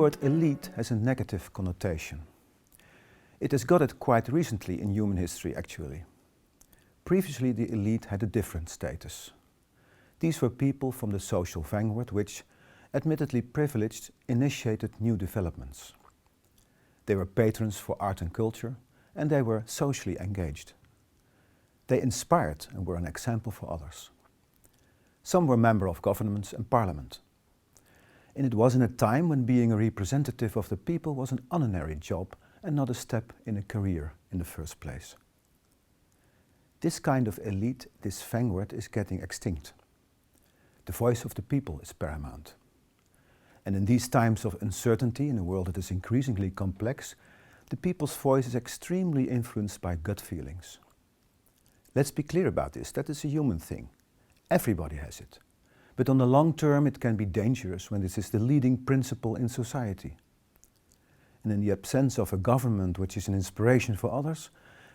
word elite has a negative connotation. It has got it quite recently in human history, actually. Previously, the elite had a different status. These were people from the social vanguard which, admittedly privileged, initiated new developments. They were patrons for art and culture, and they were socially engaged. They inspired and were an example for others. Some were members of governments and parliament. And it was in a time when being a representative of the people was an honorary job and not a step in a career in the first place. This kind of elite, this vanguard, is getting extinct. The voice of the people is paramount. And in these times of uncertainty, in a world that is increasingly complex, the people's voice is extremely influenced by gut feelings. Let's be clear about this, that is a human thing. Everybody has it. But on the long term it can be dangerous when this is the leading principle in society. And in the absence of a government which is an inspiration for others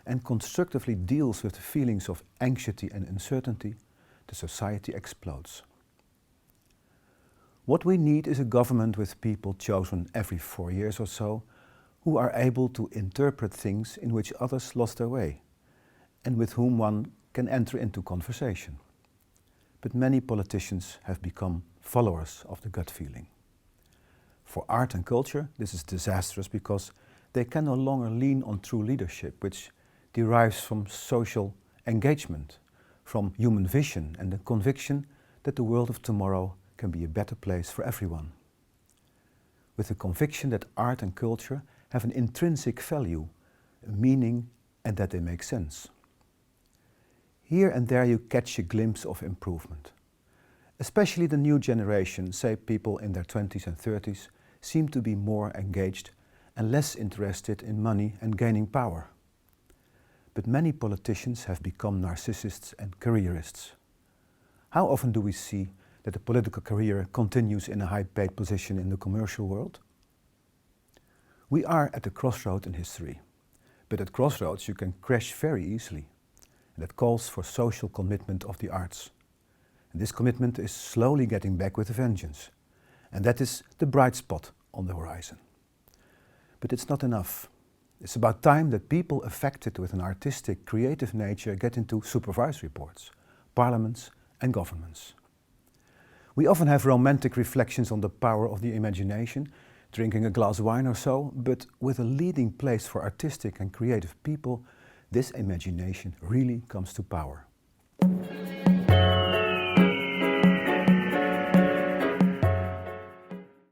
and constructively deals with the feelings of anxiety and uncertainty, the society explodes. What we need is a government with people chosen every 4 years or so, who are able to interpret things in which others lost their way, and with whom one can enter into conversation. But many politicians have become followers of the gut feeling. For art and culture, this is disastrous because they can no longer lean on true leadership, which derives from social engagement, from human vision and the conviction that the world of tomorrow can be a better place for everyone. With the conviction that art and culture have an intrinsic value, a meaning, and that they make sense. Here and there you catch a glimpse of improvement. Especially the new generation, say people in their 20s and 30s, seem to be more engaged and less interested in money and gaining power. But many politicians have become narcissists and careerists. How often do we see that a political career continues in a high-paid position in the commercial world? We are at a crossroad in history, but at crossroads you can crash very easily. And that calls for social commitment of the arts. And this commitment is slowly getting back with a vengeance. And that is the bright spot on the horizon. But it's not enough. It's about time that people affected with an artistic, creative nature get into supervisory boards, parliaments and governments. We often have romantic reflections on the power of the imagination, drinking a glass of wine or so, but with a leading place for artistic and creative people, this imagination really comes to power.